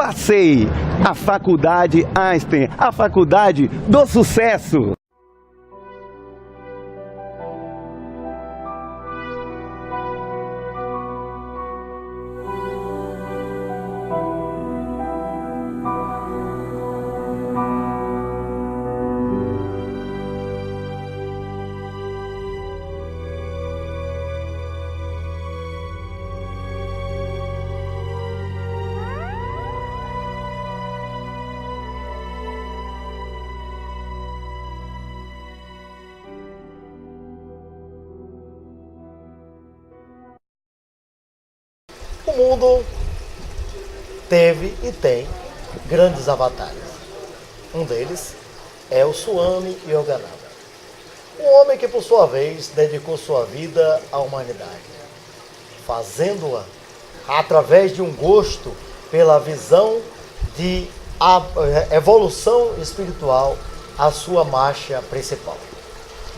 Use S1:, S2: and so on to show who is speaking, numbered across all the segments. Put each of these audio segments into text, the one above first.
S1: Facei, a Faculdade Einstein, a faculdade do sucesso.
S2: O mundo teve e tem grandes avatares. Um deles é o Swami Yogananda. Um homem que, por sua vez, dedicou sua vida à humanidade, fazendo-a através de um gosto pela visão de evolução espiritual, a sua marcha principal.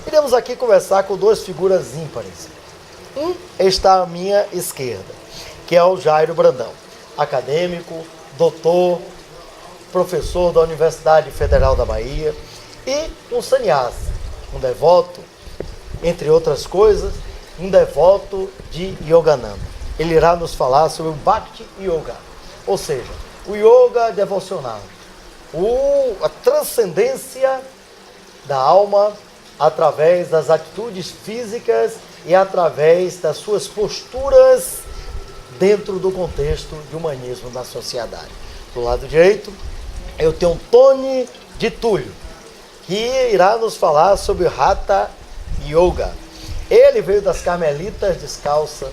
S2: Iremos aqui conversar com duas figuras ímpares. Um está à minha esquerda, que é o Jairo Brandão, acadêmico, doutor, professor da Universidade Federal da Bahia, e um sannyasi, um devoto, entre outras coisas, um devoto de Yogananda. Ele irá nos falar sobre o Bhakti Yoga, ou seja, o yoga devocional, a transcendência da alma através das atitudes físicas e através das suas posturas dentro do contexto de humanismo na sociedade. Do lado direito, eu tenho Tony de Túlio, que irá nos falar sobre o Hatha Yoga. Ele veio das Carmelitas Descalças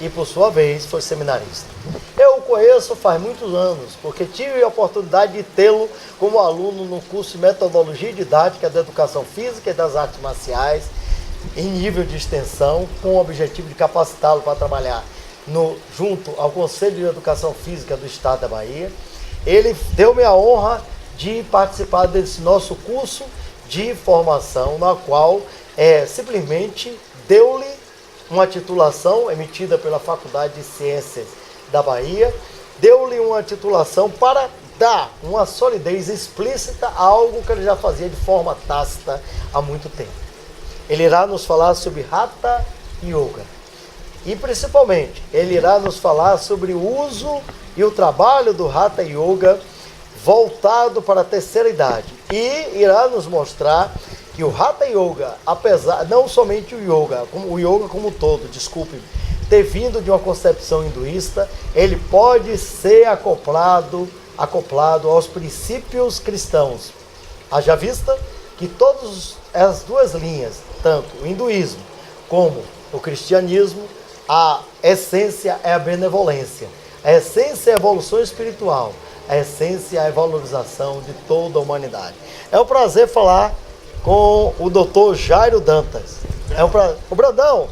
S2: e, por sua vez, foi seminarista. Eu o conheço faz muitos anos, porque tive a oportunidade de tê-lo como aluno no curso de Metodologia Didática da Educação Física e das Artes Marciais, em nível de extensão, com o objetivo de capacitá-lo para trabalhar junto ao Conselho de Educação Física do Estado da Bahia. Ele deu-me a honra de participar desse nosso curso de formação, na qual simplesmente deu-lhe uma titulação emitida pela Faculdade de Ciências da Bahia, deu-lhe uma titulação para dar uma solidez explícita a algo que ele já fazia de forma tácita há muito tempo. Ele irá nos falar sobre Hatha Yoga. E principalmente, ele irá nos falar sobre o uso e o trabalho do Hatha Yoga voltado para a terceira idade. E irá nos mostrar que o Hatha Yoga, apesar, não somente o yoga como um todo, desculpe, ter vindo de uma concepção hinduísta, ele pode ser acoplado aos princípios cristãos. Haja vista que todas as duas linhas, tanto o hinduísmo como o cristianismo, a essência é a benevolência, a essência é a evolução espiritual, a essência é a valorização de toda a humanidade. É um prazer falar com o Dr. Jairo Dantas. O Brandão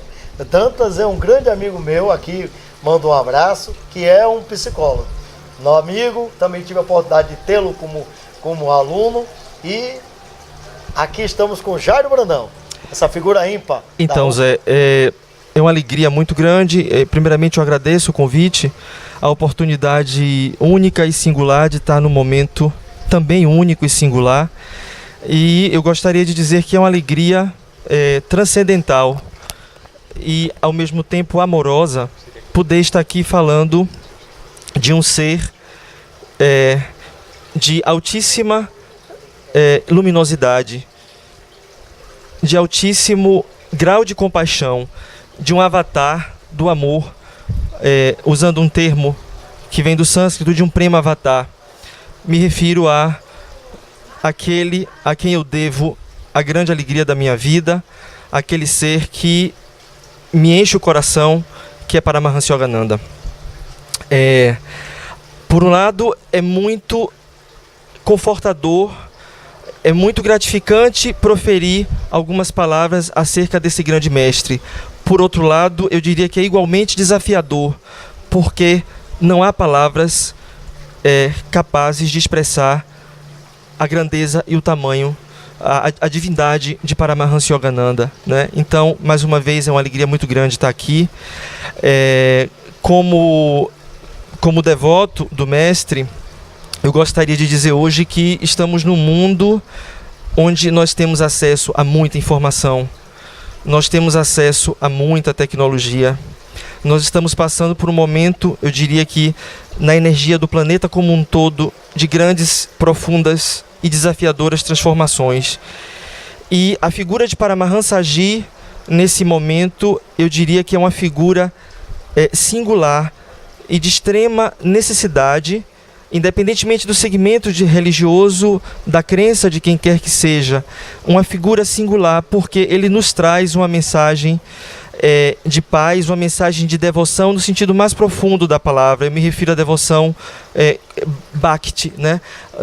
S2: Dantas é um grande amigo meu aqui, mando um abraço, que é um psicólogo. Meu amigo, também tive a oportunidade de tê-lo como aluno, e aqui estamos com o Jairo Brandão, essa figura ímpar.
S3: Então, Zé, é uma alegria muito grande. Primeiramente, eu agradeço o convite, a oportunidade única e singular de estar num momento também único e singular. E eu gostaria de dizer que é uma alegria transcendental e, ao mesmo tempo, amorosa, poder estar aqui falando de um ser de altíssima luminosidade, de altíssimo grau de compaixão, de um avatar do amor, usando um termo que vem do sânscrito, de um prema avatar. Me refiro àquele a quem eu devo a grande alegria da minha vida, aquele ser que me enche o coração, que é Paramahansa Yogananda. Por um lado, é muito confortador, é muito gratificante proferir algumas palavras acerca desse grande mestre. Por outro lado, eu diria que é igualmente desafiador, porque não há palavras capazes de expressar a grandeza e o tamanho, a divindade de Paramahansa Yogananda, né? Então, mais uma vez, é uma alegria muito grande estar aqui. Como devoto do mestre, eu gostaria de dizer hoje que estamos num mundo onde nós temos acesso a muita informação, nós temos acesso a muita tecnologia. Nós estamos passando por um momento, eu diria que na energia do planeta como um todo, de grandes, profundas e desafiadoras transformações. E a figura de Paramahansa Ji, nesse momento, eu diria que é uma figura singular e de extrema necessidade, independentemente do segmento religioso, da crença de quem quer que seja, uma figura singular, porque ele nos traz uma mensagem de paz, uma mensagem de devoção no sentido mais profundo da palavra. Eu me refiro à devoção Bhakti, né?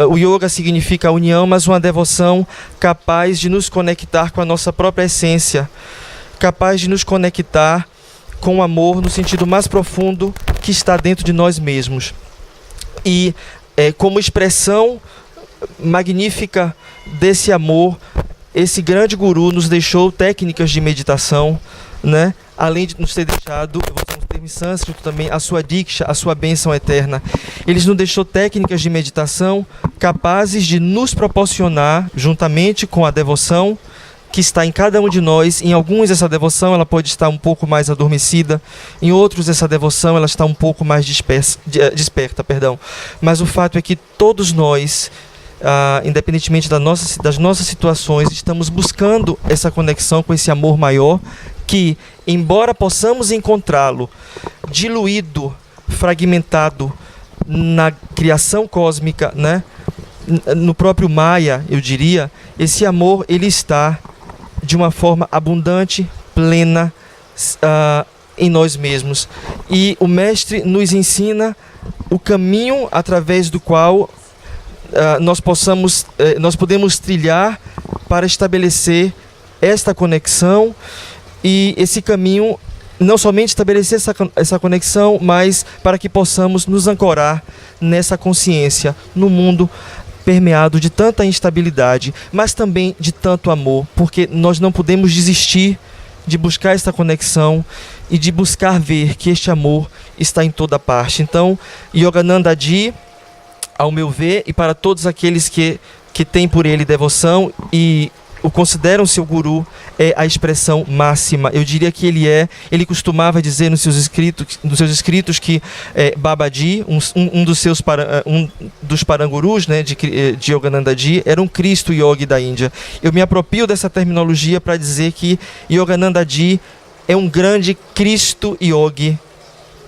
S3: O yoga significa a união, mas uma devoção capaz de nos conectar com a nossa própria essência, capaz de nos conectar com o amor no sentido mais profundo que está dentro de nós mesmos. E como expressão magnífica desse amor, esse grande guru nos deixou técnicas de meditação, né? Além de nos ter deixado, eu vou usar um termo em sânscrito também, a sua diksha, a sua bênção eterna. Eles nos deixou técnicas de meditação capazes de nos proporcionar, juntamente com a devoção que está em cada um de nós. Em alguns essa devoção ela pode estar um pouco mais adormecida, em outros essa devoção ela está um pouco mais desperta, perdão. Mas o fato é que todos nós, independentemente das nossas situações, estamos buscando essa conexão com esse amor maior que, embora possamos encontrá-lo diluído, fragmentado na criação cósmica, né? No próprio Maya, eu diria, esse amor ele está de uma forma abundante, plena em nós mesmos. E o Mestre nos ensina o caminho através do qual nós podemos trilhar para estabelecer esta conexão, e esse caminho não somente estabelecer essa conexão, mas para que possamos nos ancorar nessa consciência, no mundo permeado de tanta instabilidade, mas também de tanto amor, porque nós não podemos desistir de buscar esta conexão e de buscar ver que este amor está em toda parte. Então, Yogananda Ji, ao meu ver, e para todos aqueles que têm por ele devoção e o consideram seu guru, é a expressão máxima. Eu diria que ele costumava dizer nos seus escritos que Babaji, um dos parangurus, né, de Yogananda Ji, era um Cristo Yogi da Índia. Eu me aproprio dessa terminologia para dizer que Yogananda Ji é um grande Cristo Yogi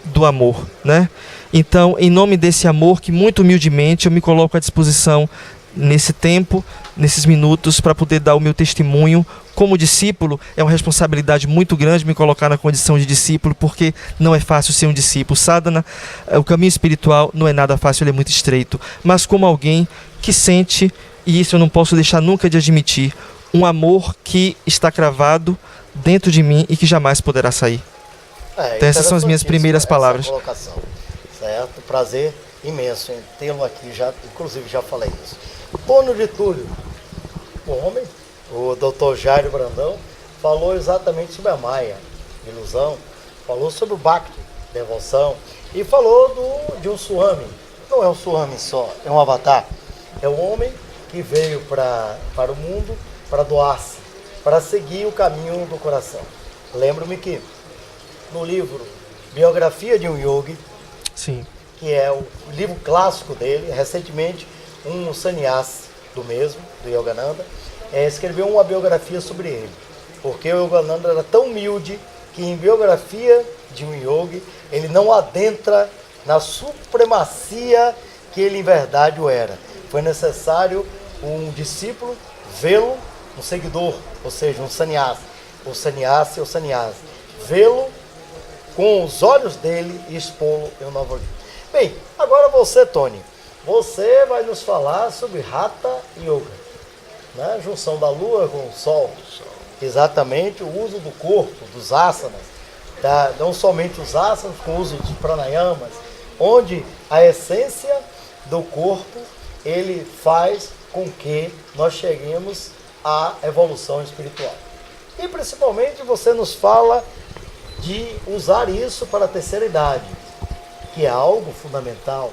S3: do amor, né? Então, em nome desse amor, que muito humildemente eu me coloco à disposição nesse tempo, nesses minutos, para poder dar o meu testemunho como discípulo. É uma responsabilidade muito grande me colocar na condição de discípulo, porque não é fácil ser um discípulo. Sadhana, o caminho espiritual não é nada fácil, ele é muito estreito. Mas como alguém que sente, e isso eu não posso deixar nunca de admitir, um amor que está cravado dentro de mim e que jamais poderá sair. Então essas são as minhas primeiras palavras.
S2: Colocação, certo? Prazer imenso em tê-lo aqui, inclusive já falei isso. Dono de Túlio, o homem, o Dr. Jairo Brandão, falou exatamente sobre a Maya, ilusão, falou sobre o Bhakti, devoção, e falou de um Swami. Não é um Swami só, é um avatar. É um homem que veio para o mundo para doar-se, para seguir o caminho do coração. Lembro-me que no livro Biografia de um Yogi,
S3: sim,
S2: que é o livro clássico dele, recentemente um sannyasi do Yogananda, escreveu uma biografia sobre ele, porque o Yogananda era tão humilde que em Biografia de um Yogi ele não adentra na supremacia que ele em verdade o era. Foi necessário um discípulo vê-lo, um seguidor, ou seja, um sannyasi, vê-lo com os olhos dele e expô-lo em um novo livro. Bem, agora você, Tony, você vai nos falar sobre Hatha Yoga, né? Junção da lua com o sol. Exatamente, o uso do corpo, dos asanas, não somente os asanas, com o uso dos pranayamas, onde a essência do corpo, ele faz com que nós cheguemos à evolução espiritual. E principalmente você nos fala de usar isso para a terceira idade, que é algo fundamental.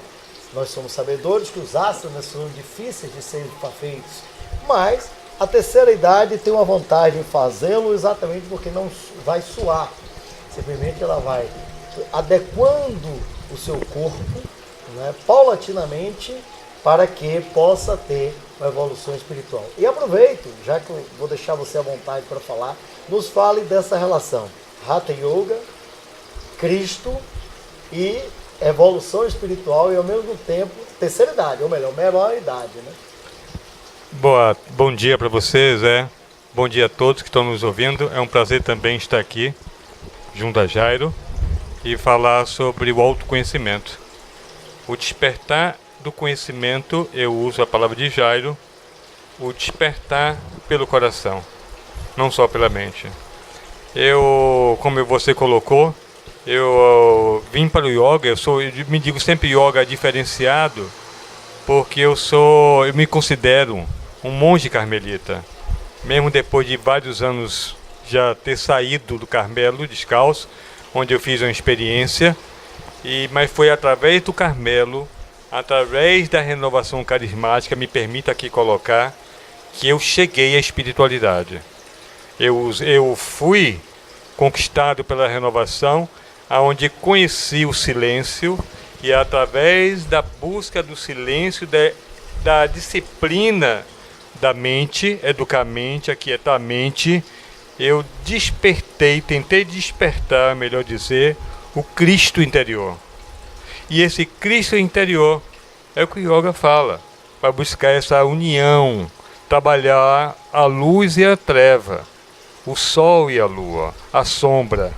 S2: Nós somos sabedores que os astros, né, são difíceis de serem feitos, mas a terceira idade tem uma vantagem em fazê-lo exatamente porque não vai suar. Simplesmente ela vai adequando o seu corpo, né, paulatinamente, para que possa ter uma evolução espiritual. E aproveito, já que eu vou deixar você à vontade para falar, nos fale dessa relação Hatha Yoga, Cristo e evolução espiritual e ao mesmo tempo terceira idade, ou melhor, menor idade, né?
S4: Bom dia para vocês, bom dia a todos que estão nos ouvindo. É um prazer também estar aqui junto a Jairo e falar sobre o autoconhecimento. O despertar do conhecimento, eu uso a palavra de Jairo, o despertar pelo coração, não só pela mente. Como você colocou, eu vim para o yoga, eu me digo sempre yoga diferenciado, porque eu me considero um monge carmelita. Mesmo depois de vários anos já ter saído do Carmelo descalço, onde eu fiz uma experiência, mas foi através do Carmelo, através da renovação carismática, me permita aqui colocar, que eu cheguei à espiritualidade. Eu fui conquistado pela renovação, onde conheci o silêncio, e através da busca do silêncio, da disciplina da mente, educar a mente, aquietar a mente, eu tentei despertar, melhor dizer, o Cristo interior. E esse Cristo interior é o que o yoga fala, para buscar essa união, trabalhar a luz e a treva, o sol e a lua, a sombra,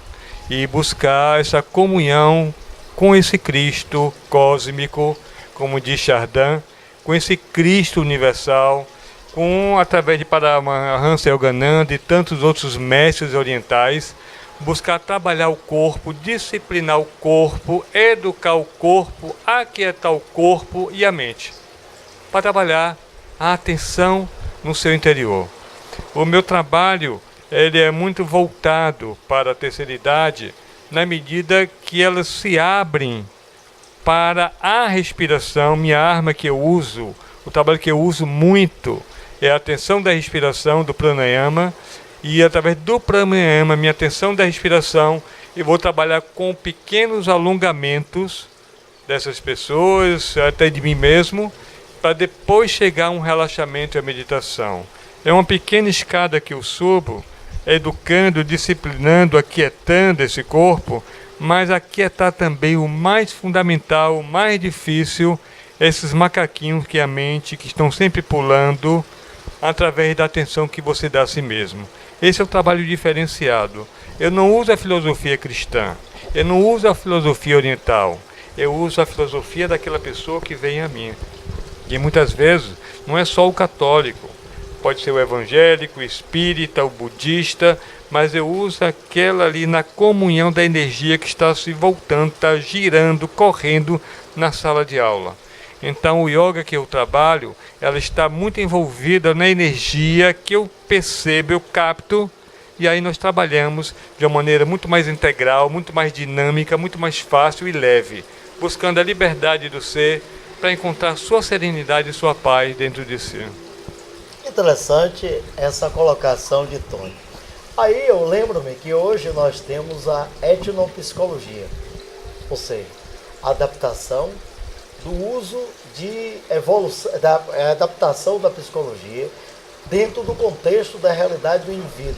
S4: e buscar essa comunhão com esse Cristo cósmico, como diz Chardin, com esse Cristo universal, através de Paramahansa Yogananda e tantos outros mestres orientais, buscar trabalhar o corpo, disciplinar o corpo, educar o corpo, aquietar o corpo e a mente, para trabalhar a atenção no seu interior. O meu trabalho ele é muito voltado para a terceira idade, na medida que elas se abrem para a respiração. Minha arma que eu uso, o trabalho que eu uso muito, é a atenção da respiração, do pranayama, e através do pranayama, minha atenção da respiração, eu vou trabalhar com pequenos alongamentos dessas pessoas, até de mim mesmo, para depois chegar a um relaxamento e a meditação. É uma pequena escada que eu subo, educando, disciplinando, aquietando esse corpo, mas aquietar também o mais fundamental, o mais difícil, esses macaquinhos que é a mente, que estão sempre pulando, através da atenção que você dá a si mesmo. Esse é o trabalho diferenciado. Eu não uso a filosofia cristã, eu não uso a filosofia oriental, eu uso a filosofia daquela pessoa que vem a mim. E muitas vezes não é só o católico, pode ser o evangélico, o espírita, o budista, mas eu uso aquela ali na comunhão da energia que está se voltando, está girando, correndo na sala de aula. Então o yoga que eu trabalho, ela está muito envolvida na energia que eu percebo, eu capto, e aí nós trabalhamos de uma maneira muito mais integral, muito mais dinâmica, muito mais fácil e leve, buscando a liberdade do ser para encontrar sua serenidade e sua paz dentro de si.
S2: Interessante essa colocação de Tony. Aí eu lembro-me que hoje nós temos a etnopsicologia, ou seja, a adaptação do uso de evolução, da adaptação da psicologia dentro do contexto da realidade do indivíduo,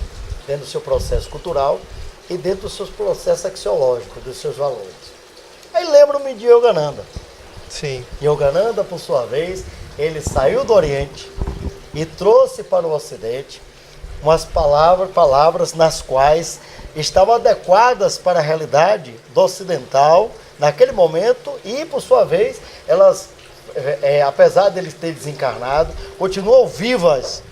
S2: dentro do seu processo cultural e dentro dos seus processos axiológicos, dos seus valores. Aí lembro-me de Yogananda.
S3: Sim.
S2: Yogananda, por sua vez, ele saiu do Oriente e trouxe para o Ocidente umas palavras nas quais estavam adequadas para a realidade do ocidental naquele momento e, por sua vez, elas, apesar de ele ter desencarnado, continuam vivas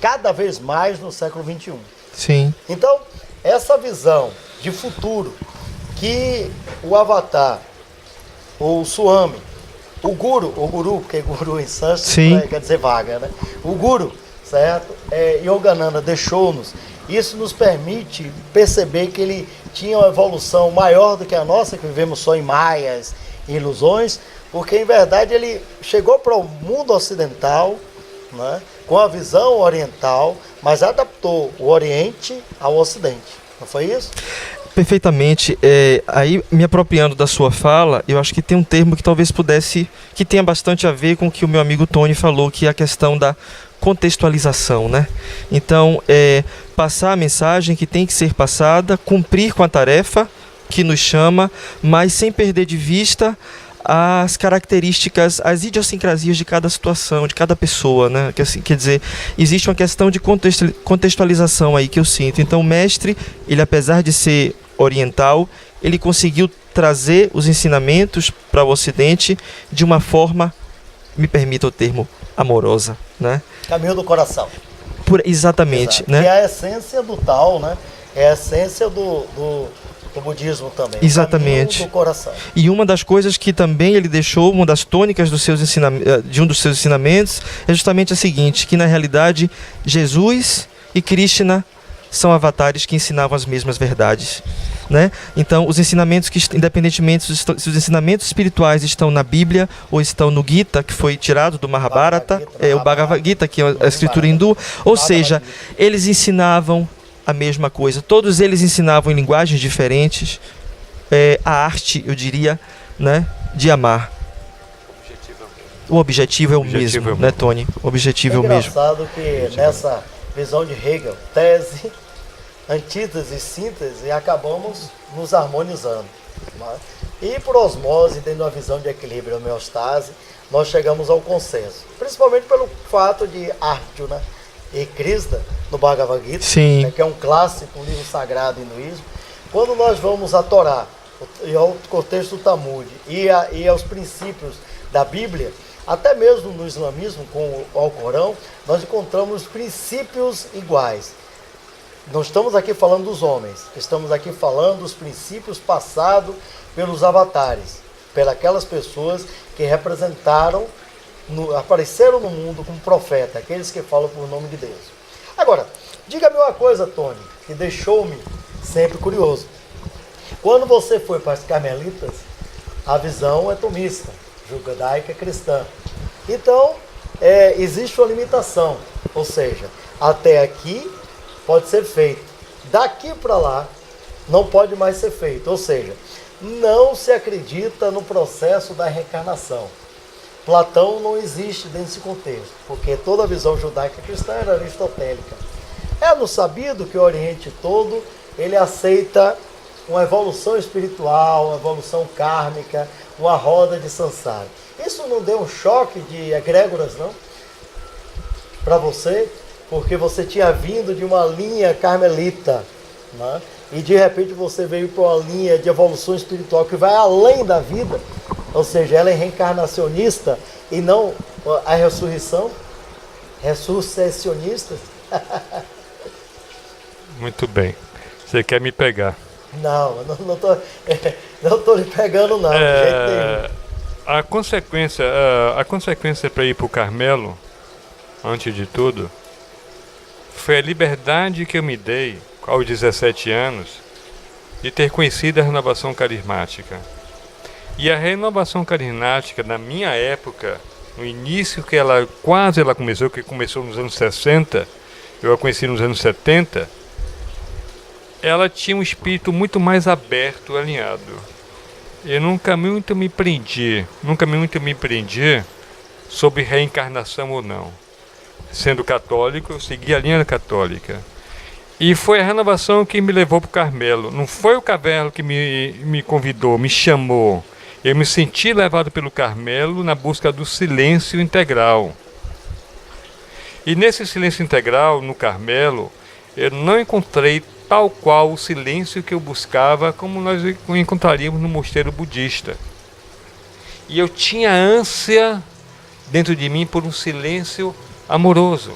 S2: cada vez mais no século XXI.
S3: Sim.
S2: Então, essa visão de futuro que o Avatar, o Swami, o Guru, porque Guru em sânscrito quer dizer vaga, né? O Guru, certo? Yogananda deixou-nos. Isso nos permite perceber que ele tinha uma evolução maior do que a nossa, que vivemos só em maias e ilusões, Porque, em verdade, ele chegou para o mundo ocidental, né, com a visão oriental, mas adaptou o Oriente ao Ocidente. Não foi isso?
S3: Perfeitamente. Aí, me apropriando da sua fala, eu acho que tem um termo que talvez que tenha bastante a ver com o que o meu amigo Tony falou, que é a questão da contextualização, né? Então, passar a mensagem que tem que ser passada, cumprir com a tarefa que nos chama, mas sem perder de vista as características, as idiosincrasias de cada situação, de cada pessoa, né? Quer dizer, existe uma questão de contextualização aí que eu sinto. Então, o mestre, ele apesar de ser oriental, ele conseguiu trazer os ensinamentos para o Ocidente de uma forma, me permita o termo, amorosa, né?
S2: Caminho do coração.
S3: Exatamente,
S2: Exato.
S3: né?
S2: Que é a essência do Tao, né? É a essência do budismo também.
S3: Exatamente.
S2: Caminho do coração.
S3: E uma das coisas que também ele deixou, uma das tônicas de um dos seus ensinamentos, é justamente a seguinte, que na realidade Jesus e Krishna são avatares que ensinavam as mesmas verdades, né? Então, os ensinamentos que, independentemente se os ensinamentos espirituais estão na Bíblia ou estão no Gita, que foi tirado do Mahabharata, o Bhagavad Gita, que é a escritura hindu, ou seja, eles ensinavam a mesma coisa. Todos eles ensinavam em linguagens diferentes a arte, eu diria, né, de amar. O objetivo é o mesmo, né, Tony? O objetivo é o mesmo.
S2: É engraçado que nessa visão de Hegel, tese, antítese e síntese, acabamos nos harmonizando, né? E por osmose, dentro de uma visão de equilíbrio e homeostase, nós chegamos ao consenso. Principalmente pelo fato de Arjuna e Krishna, no Bhagavad Gita, né, que é um clássico, um livro sagrado hinduísmo. Quando nós vamos à Torá, e ao contexto do Talmud, e aos princípios da Bíblia, até mesmo no islamismo, com o Alcorão, nós encontramos princípios iguais. Não estamos aqui falando dos homens, estamos aqui falando dos princípios passados pelos avatares, pelas pessoas que representaram, apareceram no mundo como profeta, aqueles que falam por nome de Deus. Agora, diga-me uma coisa, Tony, que deixou-me sempre curioso. Quando você foi para as Carmelitas, a visão é tomista, judaica cristã. Então, existe uma limitação, ou seja, até aqui pode ser feito, daqui para lá não pode mais ser feito, ou seja, não se acredita no processo da reencarnação. Platão não existe dentro desse contexto, porque toda a visão judaica cristã era aristotélica. É no sabido que o Oriente todo, ele aceita uma evolução espiritual, uma evolução kármica, uma roda de samsara. Isso não deu um choque de egrégoras, não? Para você? Porque você tinha vindo de uma linha carmelita, né? E de repente você veio para uma linha de evolução espiritual que vai além da vida, ou seja, ela é reencarnacionista e não a ressurreição, ressurreicionista.
S4: Muito bem. Você quer me pegar?
S2: Não tô lhe pegando não, de jeito nenhum.
S4: A consequência para ir para o Carmelo, antes de tudo, foi a liberdade que eu me dei aos 17 anos de ter conhecido a renovação carismática. E a renovação carismática, na minha época, no início que ela começou, que começou nos anos 60, eu a conheci nos anos 70, ela tinha um espírito muito mais aberto, alinhado. Eu nunca muito me prendi sobre reencarnação ou não. Sendo católico, eu segui a linha católica. E foi a renovação que me levou para o Carmelo. Não foi o Carmelo que me convidou, me chamou. Eu me senti levado pelo Carmelo na busca do silêncio integral. E nesse silêncio integral, no Carmelo, eu não encontrei tal qual o silêncio que eu buscava, como nós encontraríamos no mosteiro budista. E eu tinha ânsia dentro de mim por um silêncio amoroso.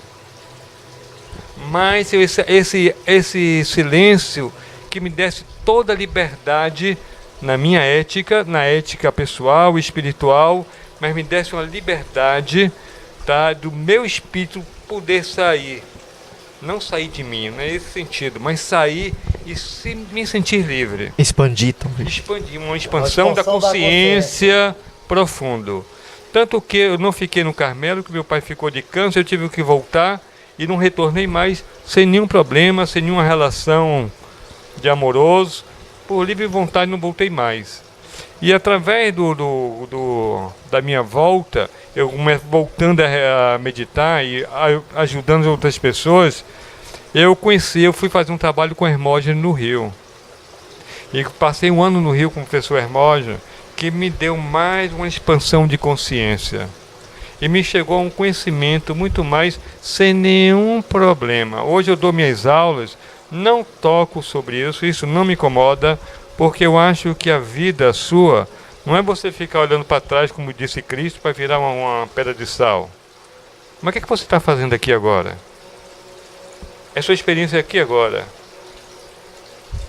S4: Mas esse silêncio que me desse toda a liberdade na minha ética, na ética pessoal, espiritual, mas me desse uma liberdade, tá, do meu espírito poder sair. Não sair de mim, não é esse sentido, mas sair e me sentir livre.
S3: Expandir, talvez.
S4: Expandir, uma expansão da consciência, profundo. Tanto que eu não fiquei no Carmelo, que meu pai ficou de câncer, eu tive que voltar e não retornei mais sem nenhum problema, sem nenhuma relação de amoroso. Por livre vontade não voltei mais. E através da minha volta, eu voltando a meditar e ajudando outras pessoas, eu fui fazer um trabalho com Hermógenes no Rio. E passei um ano no Rio com o professor Hermógenes, que me deu mais uma expansão de consciência. E me chegou a um conhecimento muito mais sem nenhum problema. Hoje eu dou minhas aulas, não toco sobre isso não me incomoda, porque eu acho que a vida sua não é você ficar olhando para trás, como disse Cristo, para virar uma pedra de sal. Mas o que você está fazendo aqui agora? É sua experiência aqui agora.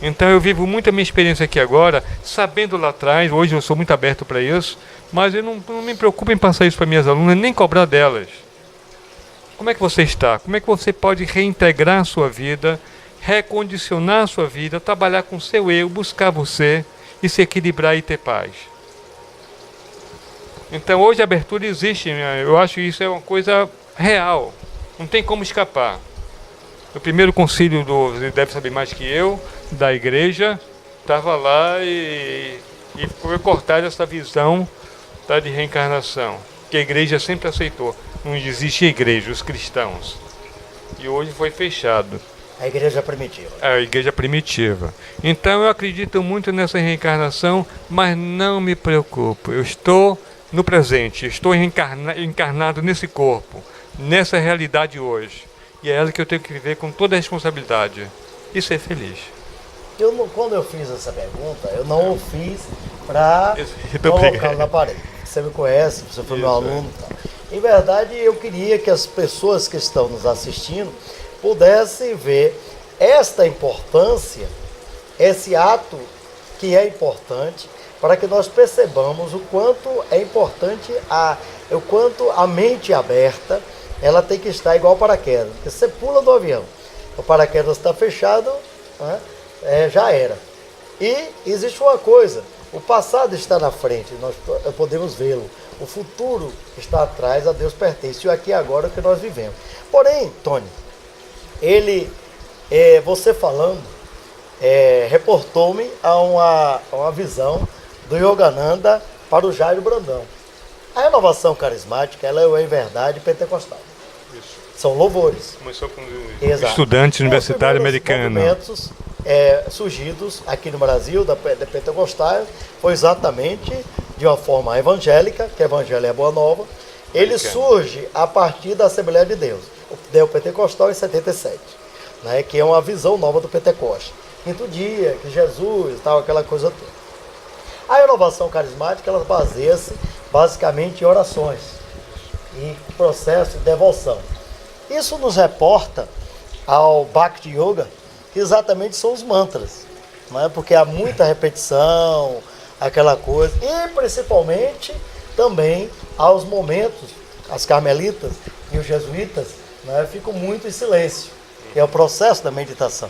S4: Então eu vivo muito a minha experiência aqui agora, sabendo lá atrás, hoje eu sou muito aberto para isso, mas eu não me preocupo em passar isso para minhas alunas, nem cobrar delas. Como é que você está? Como é que você pode reintegrar a sua vida, recondicionar a sua vida, trabalhar com o seu eu, buscar você e se equilibrar e ter paz? Então hoje a abertura existe, eu acho que isso é uma coisa real, não tem como escapar. O primeiro concílio, você deve saber mais que eu, da igreja, estava lá e foi cortada essa visão de reencarnação, que a igreja sempre aceitou. Não existia igreja, os cristãos. E hoje foi fechado.
S2: A igreja primitiva.
S4: A igreja primitiva. Então eu acredito muito nessa reencarnação, mas não me preocupo. Eu estou no presente, estou encarnado nesse corpo, nessa realidade hoje. E é ela que eu tenho que viver com toda a responsabilidade e ser feliz.
S2: Quando eu fiz essa pergunta, eu não o fiz para colocar na parede. Você me conhece, você foi meu aluno e tal. Em verdade, eu queria que as pessoas que estão nos assistindo pudessem ver esta importância, esse ato que é importante, para que nós percebamos o quanto é importante, o quanto a mente aberta, ela tem que estar igual paraquedas. Porque você pula do avião, o paraquedas está fechado, né? Já era. E existe uma coisa, o passado está na frente, nós podemos vê-lo. O futuro está atrás, a Deus pertence. E o aqui e agora é o que nós vivemos. Porém, Tony, você falando, reportou-me a uma visão do Yogananda para o Jairo Brandão. A renovação carismática, ela é em verdade pentecostal.
S4: Isso.
S2: São louvores.
S4: Começou com
S2: Exato.
S4: Estudante universitário americano.
S2: Os movimentos surgidos aqui no Brasil, da pentecostal, foi exatamente de uma forma evangélica, que o evangelho é boa nova. Ele surge a partir da Assembleia de Deus, o Neopentecostal em 77, né, que é uma visão nova do Pentecoste. Quinto dia, que Jesus, tal, aquela coisa toda. A renovação carismática, ela baseia-se basicamente em orações e processo de devoção. Isso nos reporta ao Bhakti Yoga, que exatamente são os mantras, né? Porque há muita repetição, aquela coisa, e principalmente também aos momentos, as carmelitas e os jesuítas, né, ficam muito em silêncio, que é o processo da meditação.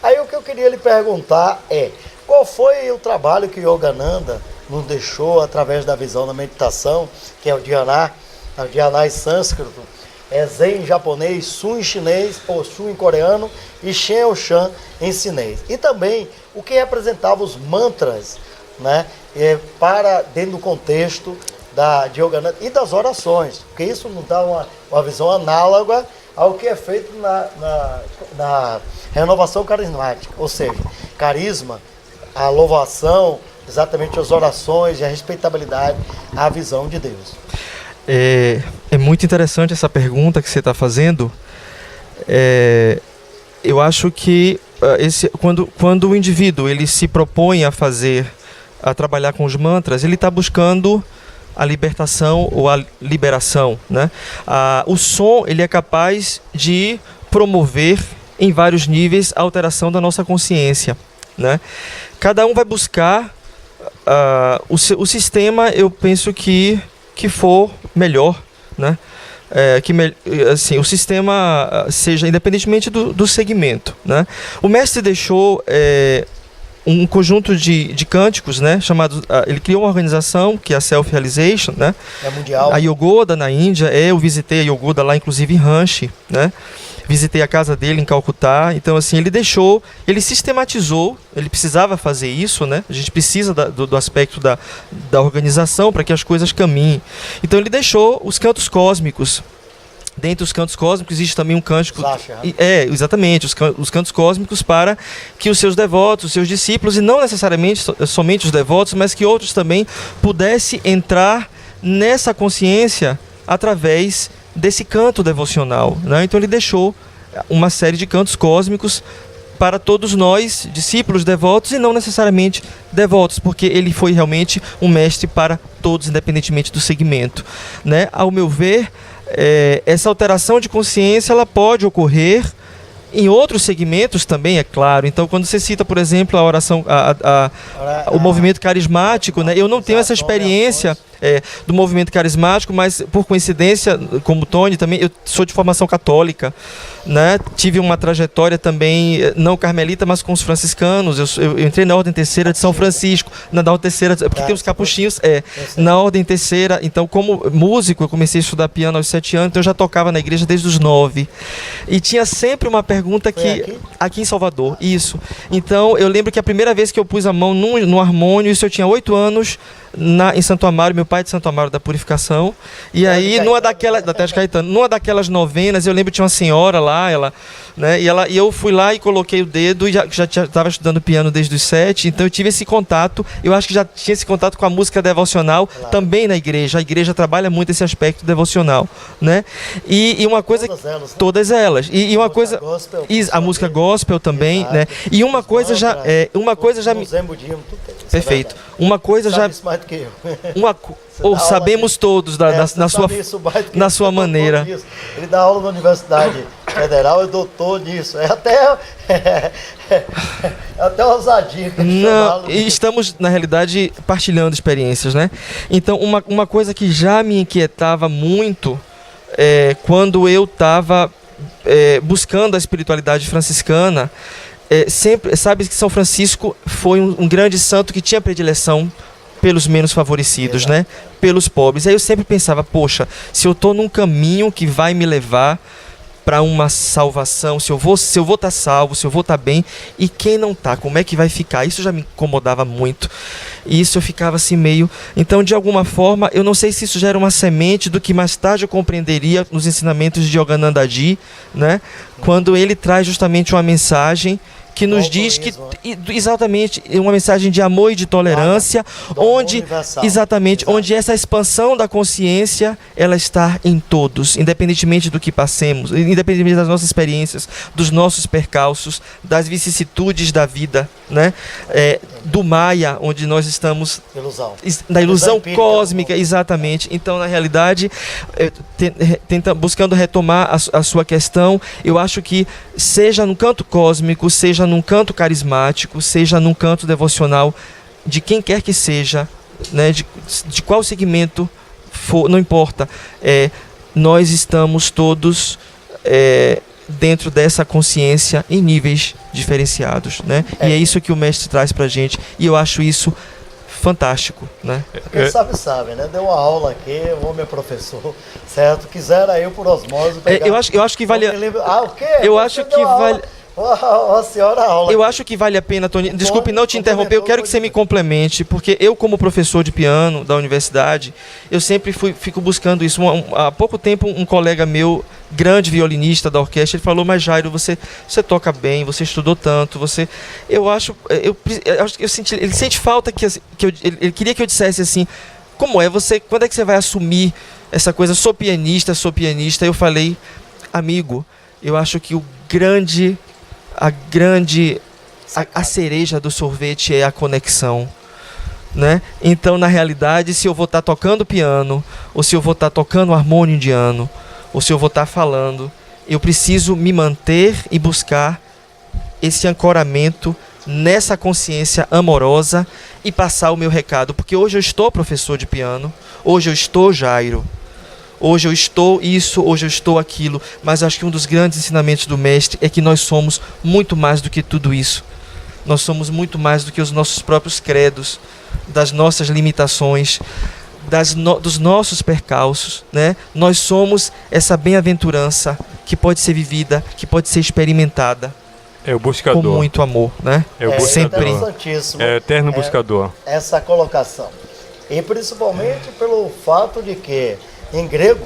S2: Aí o que eu queria lhe perguntar é, qual foi o trabalho que Yogananda nos deixou através da visão da meditação, que é o Dhyana em sânscrito, Zen em japonês, Sun em chinês, ou Shun em coreano e Shen ou Shan em chinês. E também o que representava os mantras, né, para dentro do contexto de Yogananda e das orações, porque isso nos dá uma visão análoga ao que é feito na renovação carismática, ou seja, carisma, a louvação, exatamente as orações e a respeitabilidade à visão de Deus.
S3: É muito interessante essa pergunta que você está fazendo. Eu acho que quando o indivíduo ele se propõe a trabalhar com os mantras, ele está buscando a libertação ou a liberação, né? O som ele é capaz de promover em vários níveis a alteração da nossa consciência, né? Cada um vai buscar o sistema, eu penso que for melhor, né? Assim, o sistema seja independentemente do segmento, né? O mestre deixou um conjunto de cânticos, né, chamado, ele criou uma organização que é a Self-Realization, né,
S2: É mundial.
S3: a Yogoda na Índia. Eu visitei a Yogoda lá, inclusive em Ranchi, né, visitei a casa dele em Calcutá. Então assim, ele sistematizou, ele precisava fazer isso, né, a gente precisa do aspecto da organização para que as coisas caminhem. Então ele deixou os cantos cósmicos. Dentre os cantos cósmicos existe também um cântico... exatamente, os cantos cósmicos para que os seus devotos, os seus discípulos, e não necessariamente somente os devotos, mas que outros também pudessem entrar nessa consciência através desse canto devocional, né? Então ele deixou uma série de cantos cósmicos para todos nós, discípulos devotos e não necessariamente devotos, porque ele foi realmente um mestre para todos, independentemente do segmento, né? Ao meu ver, essa alteração de consciência ela pode ocorrer em outros segmentos também, é claro. Então, quando você cita, por exemplo, a oração, o movimento carismático, né? Eu não tenho essa experiência do movimento carismático, mas por coincidência, como Tony também, eu sou de formação católica, né? Tive uma trajetória também não carmelita, mas com os franciscanos. Eu entrei na Ordem Terceira de São Francisco, na Ordem Terceira, porque tem os capuchinhos, na Ordem Terceira. Então, como músico, eu comecei a estudar piano aos 7 anos, então eu já tocava na igreja desde os 9. E tinha sempre uma pergunta aqui em Salvador, isso. Então, eu lembro que a primeira vez que eu pus a mão no harmônio, isso eu tinha 8 anos, em Santo Amaro, meu pai é de Santo Amaro da Purificação, e aí da Terra de Caetano, numa daquelas novenas, eu lembro que tinha uma senhora lá, né, e eu fui lá e coloquei o dedo, e já estava estudando piano desde os 7, então eu tive esse contato. Eu acho que já tinha esse contato com a música devocional, também na igreja. A igreja trabalha muito esse aspecto devocional, né, e uma coisa... Todas elas. E uma coisa... A música gospel também, né, e uma coisa já me... Perfeito. Uma coisa já... Ou sabemos todos na sua maneira.
S2: Ele dá aula na Universidade Federal, é doutor nisso. É até ousadia.
S3: Não, e estamos, na realidade, partilhando experiências, né? Então, uma coisa que já me inquietava muito quando eu estava buscando a espiritualidade franciscana, sempre, sabe que São Francisco foi um grande santo que tinha predileção pelos menos favorecidos, né? Pelos pobres. Aí eu sempre pensava, poxa, se eu estou num caminho que vai me levar para uma salvação, se eu vou estar salvo, se eu vou estar bem, e quem não está, como é que vai ficar? Isso já me incomodava muito. E isso eu ficava assim meio... Então, de alguma forma, eu não sei se isso já era uma semente do que mais tarde eu compreenderia nos ensinamentos de Yogananda Ji, né? Quando ele traz justamente uma mensagem que nos diz que exatamente uma mensagem de amor e de tolerância, onde essa expansão da consciência ela está em todos, independentemente do que passemos, independentemente das nossas experiências, dos nossos percalços, das vicissitudes da vida, né? Do Maya, onde nós estamos da ilusão cósmica, exatamente. Então, na realidade, buscando retomar a sua questão, eu acho que seja no canto cósmico, seja num canto carismático, seja num canto devocional, de quem quer que seja, né, de qual segmento for, não importa, nós estamos todos dentro dessa consciência em níveis diferenciados, né? E é isso que o mestre traz pra gente, e eu acho isso fantástico, né?
S2: Quem sabe, né? Deu uma aula aqui, o homem é professor, certo? Quisera eu por osmose pegar...
S3: Eu acho que vale...
S2: o quê?
S3: Eu acho que vale...
S2: A senhora aula.
S3: Eu acho que vale a pena, Tony. Desculpe não te interromper, eu quero que você me complemente, porque eu, como professor de piano da universidade, eu sempre fico buscando isso. Há pouco tempo, um colega meu, grande violinista da orquestra, ele falou: mas Jairo, você toca bem, você estudou tanto, você... ele sente falta ele queria que eu dissesse assim: como é, quando é que você vai assumir essa coisa, sou pianista? Eu falei: amigo, eu acho que a cereja do sorvete é a conexão, né? Então, na realidade, se eu vou estar tocando piano, ou se eu vou estar tocando harmônio indiano, ou se eu vou estar falando, eu preciso me manter e buscar esse ancoramento nessa consciência amorosa e passar o meu recado, porque hoje eu estou professor de piano, hoje eu estou Jairo, hoje eu estou isso, hoje eu estou aquilo, mas acho que um dos grandes ensinamentos do mestre é que nós somos muito mais do que tudo isso, Nós somos muito mais do que os nossos próprios credos, das nossas limitações, dos nossos percalços, né? Nós somos essa bem-aventurança que pode ser vivida, que pode ser experimentada.
S4: É o buscador.
S3: Com muito amor, né?
S4: É o buscador.
S2: Interessantíssimo.
S4: É o eterno buscador.
S2: Essa colocação. E principalmente pelo fato de que, em grego,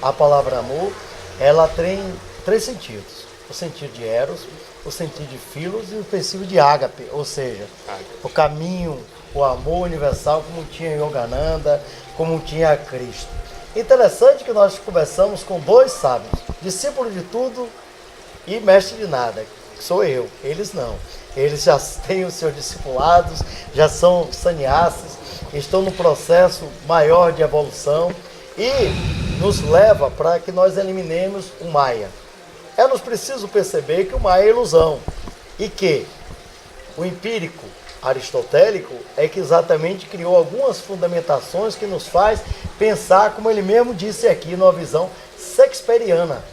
S2: a palavra amor, ela tem 3 sentidos. O sentido de eros, o sentido de filos e o sentido de ágape, ou seja, o caminho, o amor universal, como tinha Yogananda, como tinha Cristo. Interessante que nós conversamos com 2 sábios, discípulo de tudo e mestre de nada, que sou eu, eles não. Eles já têm os seus discipulados, já são sannyassis, estão no processo maior de evolução e nos leva para que nós eliminemos o Maya. É nos preciso perceber que o Maya é ilusão e que o empírico aristotélico é que exatamente criou algumas fundamentações que nos faz pensar, como ele mesmo disse aqui, numa visão shakespeariana.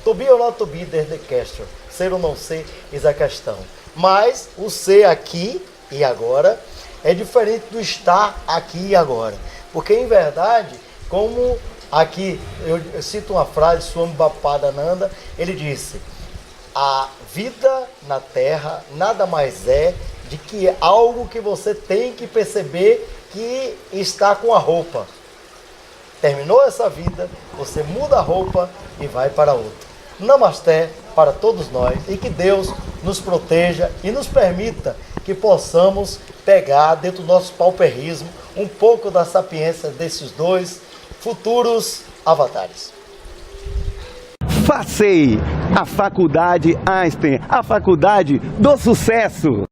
S2: To be or not to be, there's the question. Ser ou não ser, is a questão. Mas o ser aqui e agora é diferente do estar aqui e agora. Porque, em verdade, como aqui, eu cito uma frase de Swami Bhapadananda, ele disse: a vida na Terra nada mais é de que algo que você tem que perceber que está com a roupa. Terminou essa vida, você muda a roupa e vai para outra. Namasté para todos nós e que Deus nos proteja e nos permita que possamos pegar dentro do nosso pauperismo um pouco da sapiência desses 2 futuros avatares.
S1: FACEI, a Faculdade Einstein, a faculdade do sucesso.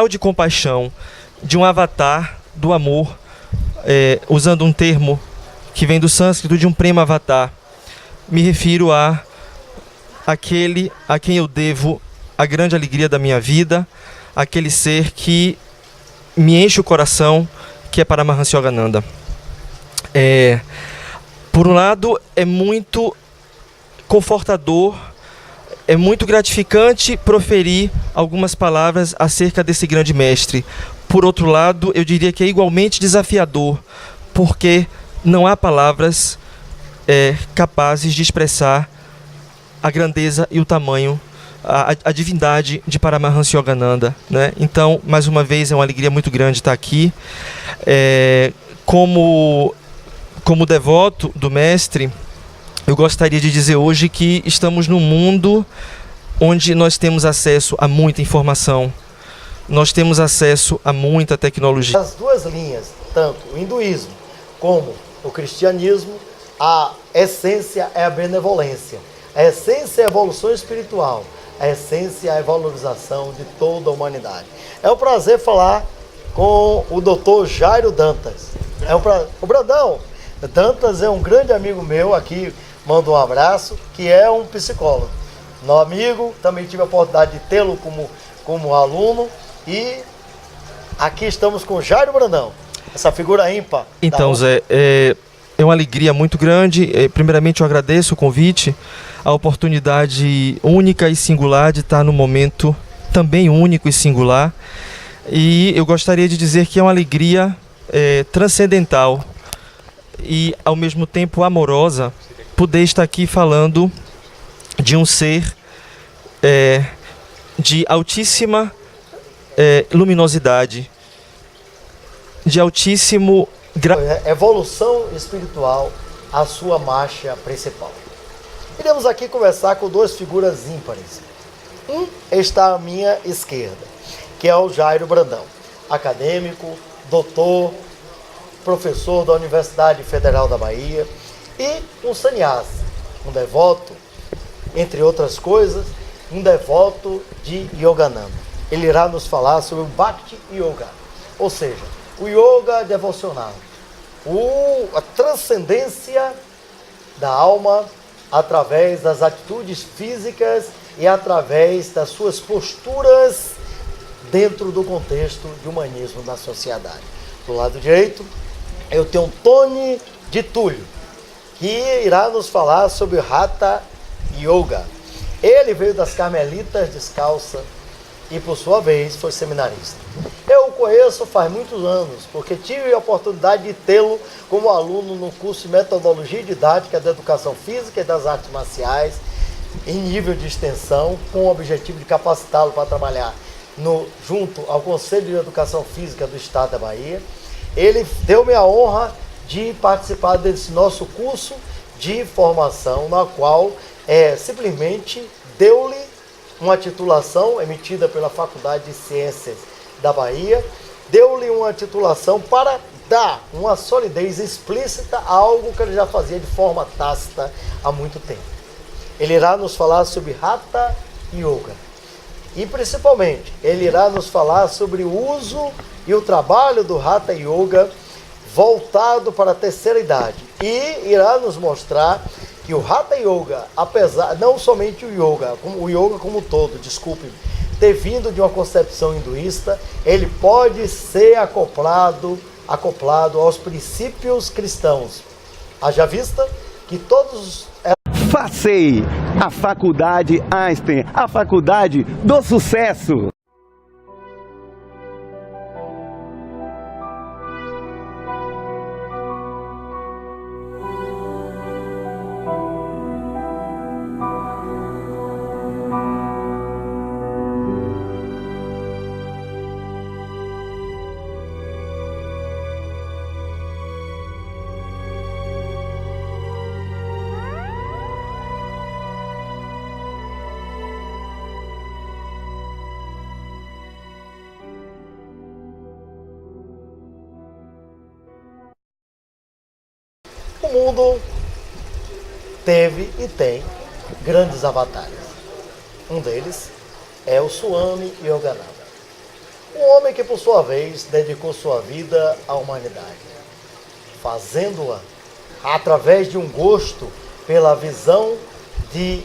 S3: De compaixão, de um avatar do amor, usando um termo que vem do sânscrito de um prema avatar. Me refiro a aquele a quem eu devo a grande alegria da minha vida, aquele ser que me enche o coração, que é Paramahansa Yogananda. Por um lado, é muito confortador, é muito gratificante proferir algumas palavras acerca desse grande mestre. Por outro lado, eu diria que é igualmente desafiador, porque não há palavras capazes de expressar a grandeza e o tamanho, a divindade de Paramahansa Yogananda, né? Então, mais uma vez, é uma alegria muito grande estar aqui. Como devoto do mestre, eu gostaria de dizer hoje que estamos num mundo onde nós temos acesso a muita informação, nós temos acesso a muita tecnologia.
S2: As 2 linhas, tanto o hinduísmo como o cristianismo, a essência é a benevolência, a essência é a evolução espiritual, a essência é a valorização de toda a humanidade. É um prazer falar com o Dr. Jairo Dantas. O Brandão Dantas é um grande amigo meu aqui, mando um abraço, que é um psicólogo. Meu amigo, também tive a oportunidade de tê-lo como aluno. E aqui estamos com Jairo Brandão, essa figura ímpar.
S3: Então, Zé, é uma alegria muito grande. Primeiramente, eu agradeço o convite, a oportunidade única e singular de estar num momento também único e singular. E eu gostaria de dizer que é uma alegria transcendental e, ao mesmo tempo, amorosa, poder estar aqui falando de um ser de altíssima luminosidade, de altíssimo
S2: evolução espiritual, a sua marcha principal. Iremos aqui conversar com 2 figuras ímpares. Um está à minha esquerda, que é o Jairo Brandão, acadêmico, doutor, professor da Universidade Federal da Bahia, e um sannyasi, um devoto, entre outras coisas, um devoto de Yogananda. Ele irá nos falar sobre o Bhakti Yoga, ou seja, o yoga devocional, a transcendência da alma através das atitudes físicas e através das suas posturas dentro do contexto de humanismo da sociedade. Do lado direito, eu tenho Tony de Túlio, que irá nos falar sobre o Hatha Yoga. Ele veio das Carmelitas Descalça e, por sua vez, foi seminarista. Eu o conheço faz muitos anos, porque tive a oportunidade de tê-lo como aluno no curso de Metodologia Didática da Educação Física e das Artes Marciais, em nível de extensão, com o objetivo de capacitá-lo para trabalhar junto ao Conselho de Educação Física do Estado da Bahia. Ele deu-me a honra de participar desse nosso curso de formação, na qual simplesmente deu-lhe uma titulação emitida pela Faculdade de Ciências da Bahia, deu-lhe uma titulação para dar uma solidez explícita a algo que ele já fazia de forma tácita há muito tempo. Ele irá nos falar sobre Hatha Yoga e, principalmente, ele irá nos falar sobre o uso e o trabalho do Hatha Yoga voltado para a terceira idade, e irá nos mostrar que o Hatha Yoga, apesar, não somente o yoga como um todo, desculpe, ter vindo de uma concepção hinduísta, ele pode ser acoplado aos princípios cristãos. Haja vista que todos...
S1: FACEI, a Faculdade Einstein, a faculdade do sucesso.
S2: O mundo teve e tem grandes avatares. Um deles é o Swami Yogananda, um homem que, por sua vez, dedicou sua vida à humanidade, fazendo-a através de um gosto pela visão de